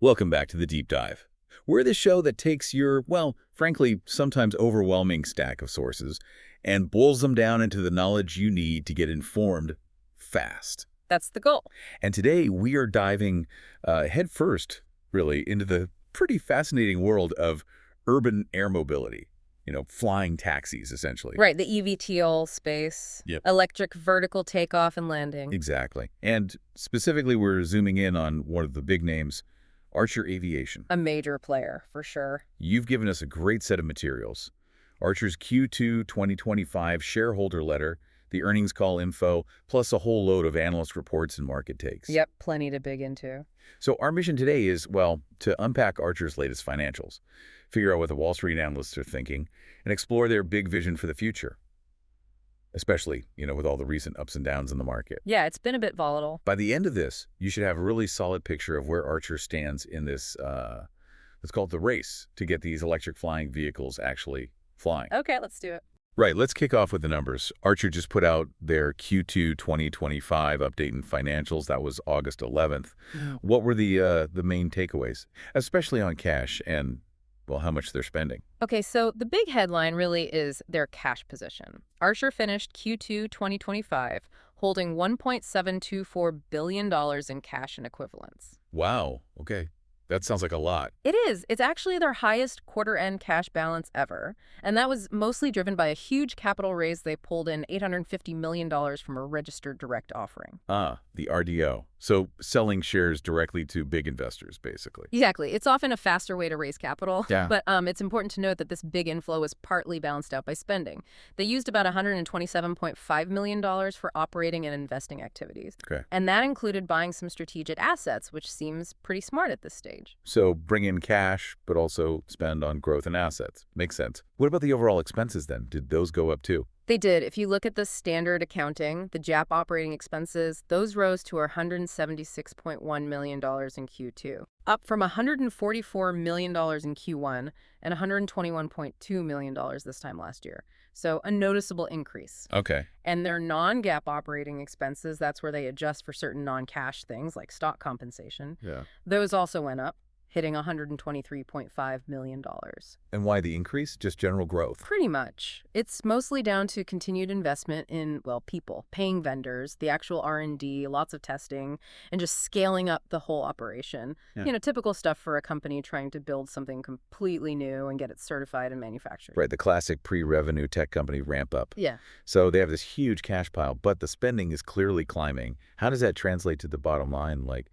Welcome back to The Deep Dive. We're the show that takes your, well, frankly, sometimes overwhelming stack of sources and boils them down into the knowledge you need to get informed fast. That's the goal. And today we are diving headfirst, really, into the pretty fascinating world of urban air mobility. Flying taxis, essentially. Right, the eVTOL space, Yep. electric vertical takeoff and landing. Exactly. And specifically, we're zooming in on one of the big names, ACHR Aviation. A major player, for sure. You've given us a great set of materials. ACHR's Q2 2025 shareholder letter, the earnings call info, plus a whole load of analyst reports and market takes. Yep, plenty to dig into. So our mission today is, well, to unpack ACHR's latest financials, figure out what the Wall Street analysts are thinking, and explore their big vision for the future, especially, with all the recent ups and downs in the market. Yeah, it's been a bit volatile. By the end of this, you should have a really solid picture of where ACHR stands in this, let's call it the race, to get these electric flying vehicles actually flying. Okay, let's do it. Right, let's kick off with the numbers. ACHR just put out their Q2 2025 update in financials. That was August 11th. What were the main takeaways, especially on cash and, well, how much they're spending? Okay, so the big headline really is their cash position. ACHR finished Q2 2025 holding $1.724 billion in cash and equivalents. Wow, okay. That sounds like a lot. It is. It's actually their highest quarter-end cash balance ever, and that was mostly driven by a huge capital raise. They pulled in $850 million from a registered direct offering. Ah, the RDO. So selling shares directly to big investors, basically. Exactly. It's often a faster way to raise capital, Yeah. but it's important to note that this big inflow was partly balanced out by spending. They used about $127.5 million for operating and investing activities. Okay. And that included buying some strategic assets, which seems pretty smart at this stage. So bring in cash, but also spend on growth and assets. Makes sense. What about the overall expenses then? Did those go up too? They did. If you look at the standard accounting, the JAP operating expenses, those rose to $176.1 million in Q2, up from $144 million in Q1 and $121.2 million this time last year. So a noticeable increase. Okay. And their non-GAAP operating expenses, that's where they adjust for certain non-cash things like stock compensation. Yeah. Those also went up, hitting $123.5 million. And why the increase? Just general growth? Pretty much. It's mostly down to continued investment in, well, people, paying vendors, the actual R&D, lots of testing, and just scaling up the whole operation. Yeah. Typical stuff for a company trying to build something completely new and get it certified and manufactured. Right, the classic pre-revenue tech company ramp up. Yeah. So they have this huge cash pile, but the spending is clearly climbing. How does that translate to the bottom line, like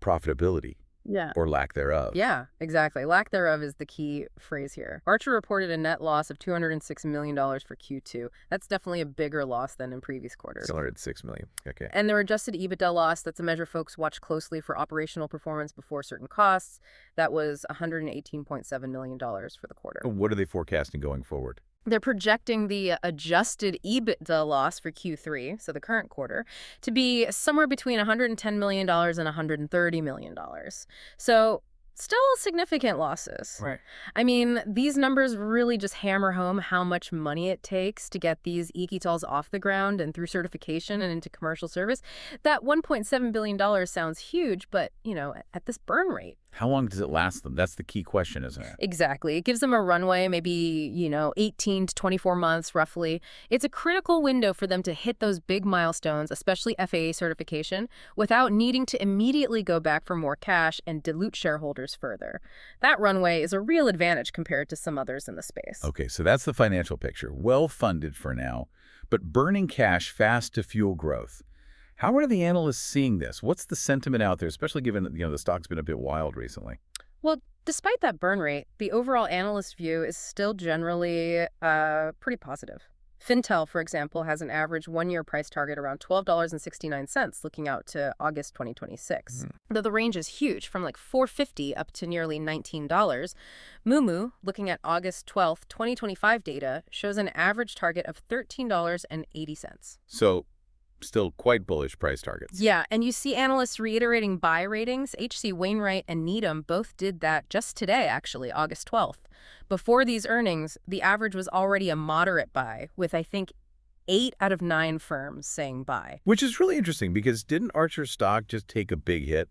profitability? Yeah. Or lack thereof. Yeah, exactly. Lack thereof is the key phrase here. ACHR reported a net loss of $206 million for Q2. That's definitely a bigger loss than in previous quarters. $6 million. Okay. And their adjusted EBITDA loss, that's a measure folks watch closely for operational performance before certain costs. That was $118.7 million for the quarter. What are they forecasting going forward? They're projecting the adjusted EBITDA loss for Q3, so the current quarter, to be somewhere between $110 million and $130 million. So still significant losses. Right. I mean, these numbers really just hammer home how much money it takes to get these eVTOLs off the ground and through certification and into commercial service. That $1.7 billion sounds huge, but, at this burn rate. How long does it last them? That's the key question, isn't it? Exactly. It gives them a runway, maybe, 18 to 24 months, roughly. It's a critical window for them to hit those big milestones, especially FAA certification, without needing to immediately go back for more cash and dilute shareholders further. That runway is a real advantage compared to some others in the space. Okay, so that's the financial picture. Well-funded for now, but burning cash fast to fuel growth. How are the analysts seeing this? What's the sentiment out there, especially given the stock's been a bit wild recently? Well, despite that burn rate, the overall analyst view is still generally pretty positive. Fintel, for example, has an average one-year price target around $12.69 looking out to August 2026. Though the range is huge, from like $4.50 up to nearly $19. Moomoo, looking at August 12th, 2025 data, shows an average target of $13.80. So still quite bullish price targets. Yeah, and you see analysts reiterating buy ratings. H.C. Wainwright and Needham both did that just today, actually, August 12th. Before these earnings, the average was already a moderate buy, with, I think, 8 out of 9 firms saying buy. Which is really interesting because didn't ACHR stock just take a big hit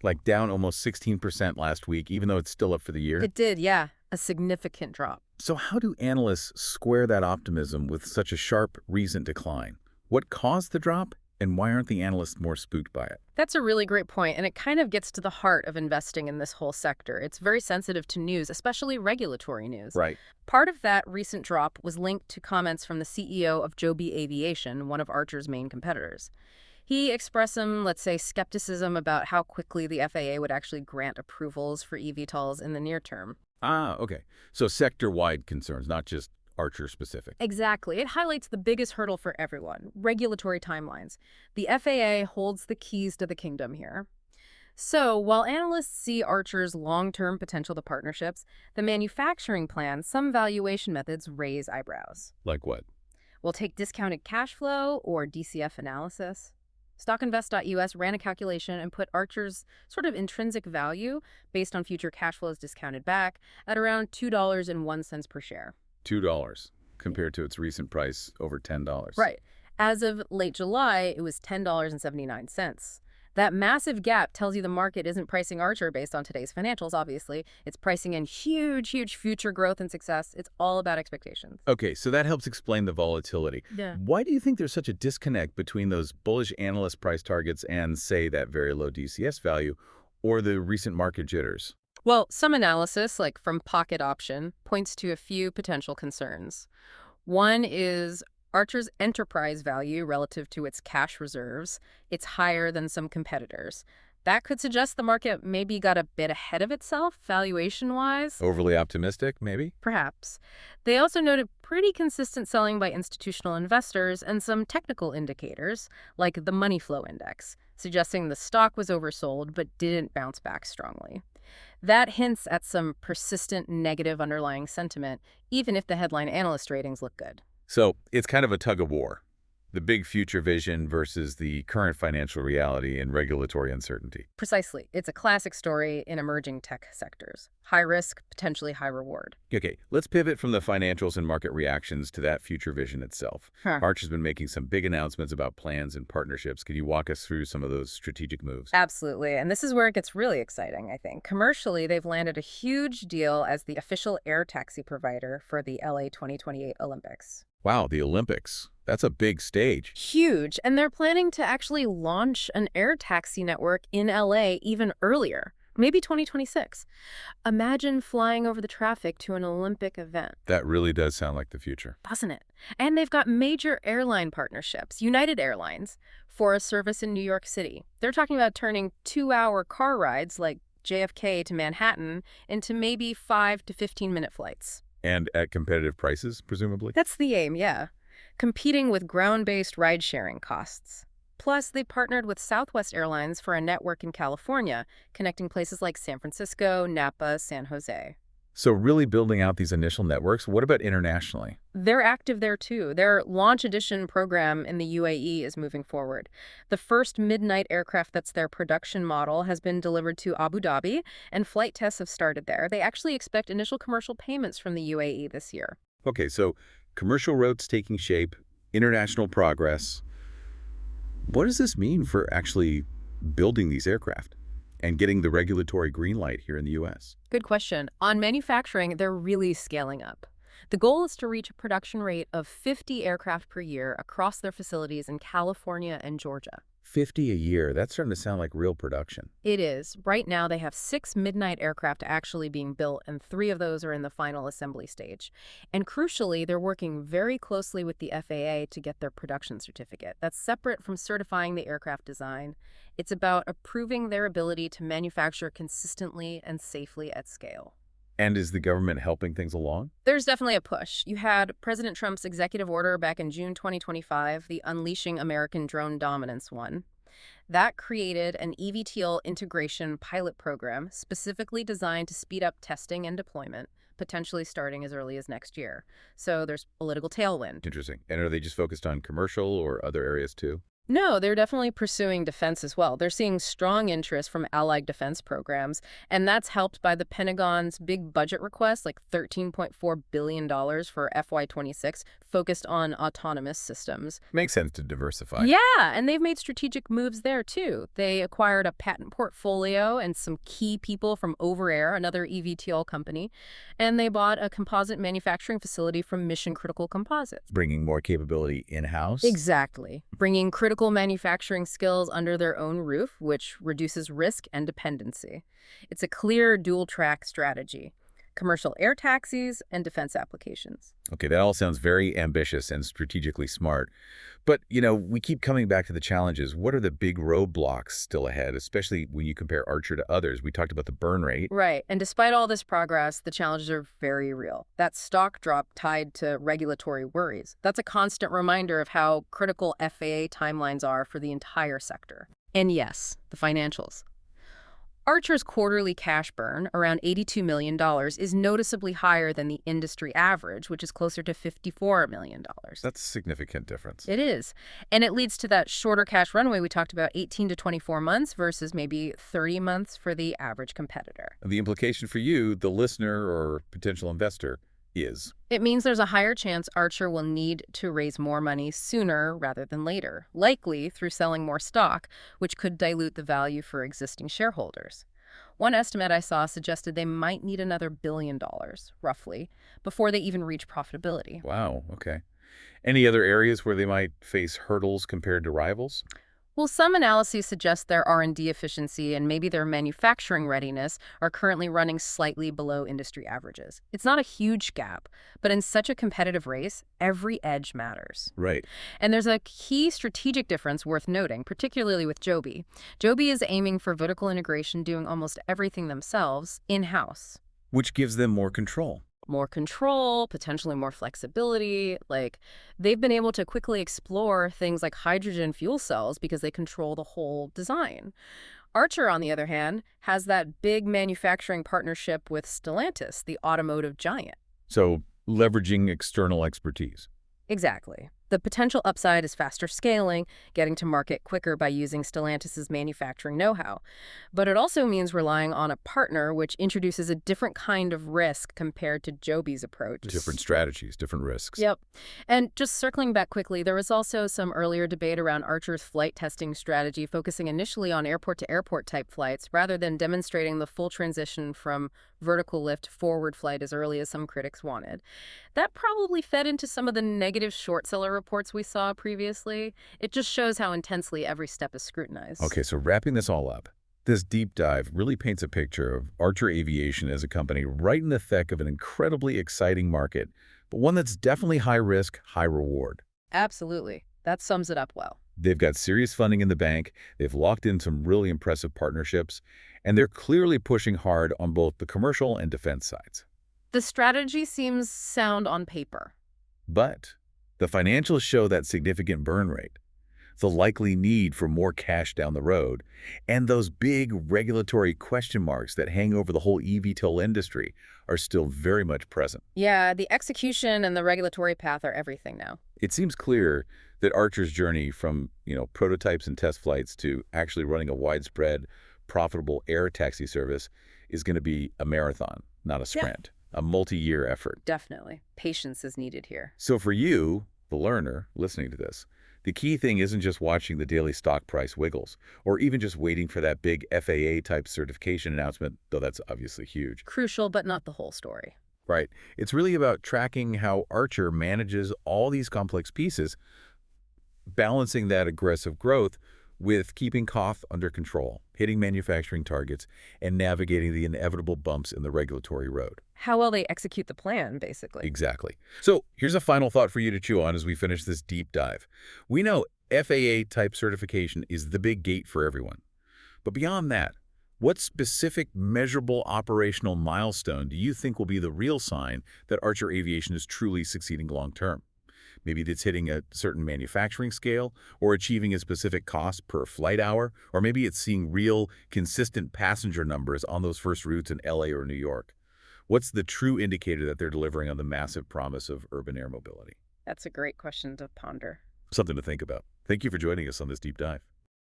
Like down almost 16% last week, even though it's still up for the year. It did, yeah. A significant drop. So how do analysts square that optimism with such a sharp recent decline? What caused the drop, and why aren't the analysts more spooked by it? That's a really great point, and it kind of gets to the heart of investing in this whole sector. It's very sensitive to news, especially regulatory news. Right. Part of that recent drop was linked to comments from the CEO of Joby Aviation, one of Archer's main competitors. He expressed some, let's say, skepticism about how quickly the FAA would actually grant approvals for eVTOLs in the near term. Ah, okay. So sector-wide concerns, not just Archer-specific. Exactly. It highlights the biggest hurdle for everyone, regulatory timelines. The FAA holds the keys to the kingdom here. So, while analysts see Archer's long-term potential to partnerships, the manufacturing plan, some valuation methods raise eyebrows. Like what? We'll take discounted cash flow or DCF analysis. StockInvest.us ran a calculation and put Archer's sort of intrinsic value, based on future cash flows discounted back, at around $2.01 per share. $2 compared to its recent price over $10. Right. As of late July, it was $10.79. That massive gap tells you the market isn't pricing Archer based on today's financials, obviously. It's pricing in huge future growth and success. It's all about expectations. Okay, so that helps explain the volatility. Yeah. Why do you think there's such a disconnect between those bullish analyst price targets and, say, that very low DCS value or the recent market jitters? Well, some analysis, like from Pocket Option, points to a few potential concerns. One is Archer's enterprise value relative to its cash reserves. It's higher than some competitors. That could suggest the market maybe got a bit ahead of itself, valuation-wise. Overly optimistic, maybe? Perhaps. They also noted pretty consistent selling by institutional investors and some technical indicators, like the money flow index, suggesting the stock was oversold but didn't bounce back strongly. That hints at some persistent negative underlying sentiment, even if the headline analyst ratings look good. So it's kind of a tug of war. The big future vision versus the current financial reality and regulatory uncertainty. Precisely. It's a classic story in emerging tech sectors. High risk, potentially high reward. Okay, let's pivot from the financials and market reactions to that future vision itself. Arch has been making some big announcements about plans and partnerships. Can you walk us through some of those strategic moves? Absolutely. And this is where it gets really exciting, I think. Commercially, they've landed a huge deal as the official air taxi provider for the LA 2028 Olympics. Wow, the Olympics. That's a big stage. Huge. And they're planning to actually launch an air taxi network in LA even earlier, maybe 2026. Imagine flying over the traffic to an Olympic event. That really does sound like the future. Doesn't it? And they've got major airline partnerships, United Airlines, for a service in New York City. They're talking about turning 2-hour car rides like JFK to Manhattan into maybe 5 to 15-minute flights. And at competitive prices, presumably? That's the aim, yeah. Competing with ground-based ride-sharing costs. Plus, they partnered with Southwest Airlines for a network in California, connecting places like San Francisco, Napa, San Jose. So really building out these initial networks. What about internationally? They're active there, too. Their Launch Edition program in the UAE is moving forward. The first Midnight aircraft that's their production model has been delivered to Abu Dhabi, and flight tests have started there. They actually expect initial commercial payments from the UAE this year. Okay, so commercial routes taking shape, international progress. What does this mean for actually building these aircraft and getting the regulatory green light here in the U.S.? Good question. On manufacturing, they're really scaling up. The goal is to reach a production rate of 50 aircraft per year across their facilities in California and Georgia. 50 a year. That's starting to sound like real production. It is. Right now, they have 6 Midnight aircraft actually being built, and 3 of those are in the final assembly stage. And crucially, they're working very closely with the FAA to get their production certificate. That's separate from certifying the aircraft design. It's about approving their ability to manufacture consistently and safely at scale. And is the government helping things along? There's definitely a push. You had President Trump's executive order back in June 2025, the Unleashing American Drone Dominance one. That created an eVTOL integration pilot program specifically designed to speed up testing and deployment, potentially starting as early as next year. So there's political tailwind. Interesting. And are they just focused on commercial or other areas too? No, they're definitely pursuing defense as well. They're seeing strong interest from allied defense programs, and that's helped by the Pentagon's big budget request, like $13.4 billion for FY26, focused on autonomous systems. Makes sense to diversify. Yeah, and they've made strategic moves there too. They acquired a patent portfolio and some key people from Overair, another eVTOL company, and they bought a composite manufacturing facility from Mission Critical Composites. Bringing more capability in-house? Exactly. Bringing critical manufacturing skills under their own roof, which reduces risk and dependency. It's a clear dual-track strategy: commercial air taxis and defense applications. Okay, that all sounds very ambitious and strategically smart. But, we keep coming back to the challenges. What are the big roadblocks still ahead, especially when you compare Archer to others? We talked about the burn rate. Right. And despite all this progress, the challenges are very real. That stock drop tied to regulatory worries. That's a constant reminder of how critical FAA timelines are for the entire sector. And yes, the financials. Archer's quarterly cash burn, around $82 million, is noticeably higher than the industry average, which is closer to $54 million. That's a significant difference. It is. And it leads to that shorter cash runway we talked about, 18 to 24 months versus maybe 30 months for the average competitor. The implication for you, the listener or potential investor, is It means there's a higher chance Archer will need to raise more money sooner rather than later, likely through selling more stock, which could dilute the value for existing shareholders. One estimate I saw suggested they might need another $1 billion, roughly, before they even reach profitability. wow, okay. Any other areas where they might face hurdles compared to rivals? Well, some analyses suggest their R&D efficiency and maybe their manufacturing readiness are currently running slightly below industry averages. It's not a huge gap, but in such a competitive race, every edge matters. Right. And there's a key strategic difference worth noting, particularly with Joby. Joby is aiming for vertical integration, doing almost everything themselves in-house. Which gives them more control. More control, potentially more flexibility. Like, they've been able to quickly explore things like hydrogen fuel cells because they control the whole design. Archer, on the other hand, has that big manufacturing partnership with Stellantis, the automotive giant. So leveraging external expertise. Exactly. The potential upside is faster scaling, getting to market quicker by using Stellantis' manufacturing know-how. But it also means relying on a partner, which introduces a different kind of risk compared to Joby's approach. Different strategies, different risks. Yep. And just circling back quickly, there was also some earlier debate around Archer's flight testing strategy, focusing initially on airport-to-airport type flights, rather than demonstrating the full transition from vertical lift to forward flight as early as some critics wanted. That probably fed into some of the negative short seller reports we saw previously. It just shows how intensely every step is scrutinized. Okay, so wrapping this all up, this deep dive really paints a picture of Archer Aviation as a company right in the thick of an incredibly exciting market, but one that's definitely high risk, high reward. Absolutely. That sums it up well. They've got serious funding in the bank, they've locked in some really impressive partnerships, and they're clearly pushing hard on both the commercial and defense sides. The strategy seems sound on paper. But the financials show that significant burn rate, the likely need for more cash down the road, and those big regulatory question marks that hang over the whole eVTOL industry are still very much present. Yeah, the execution and the regulatory path are everything now. It seems clear that Archer's journey from, prototypes and test flights to actually running a widespread, profitable air taxi service is going to be a marathon, not a sprint, a multi-year effort. Definitely. Patience is needed here. So for you, the learner, listening to this, the key thing isn't just watching the daily stock price wiggles, or even just waiting for that big FAA-type certification announcement, though that's obviously huge. Crucial, but not the whole story. Right. It's really about tracking how Archer manages all these complex pieces, balancing that aggressive growth with keeping costs under control, hitting manufacturing targets, and navigating the inevitable bumps in the regulatory road. How well they execute the plan, basically. Exactly. So here's a final thought for you to chew on as we finish this deep dive. We know FAA-type certification is the big gate for everyone. But beyond that, what specific measurable operational milestone do you think will be the real sign that Archer Aviation is truly succeeding long-term? Maybe it's hitting a certain manufacturing scale or achieving a specific cost per flight hour, or maybe it's seeing real, consistent passenger numbers on those first routes in LA or New York. What's the true indicator that they're delivering on the massive promise of urban air mobility? That's a great question to ponder. Something to think about. Thank Thank you for joining us on this deep dive.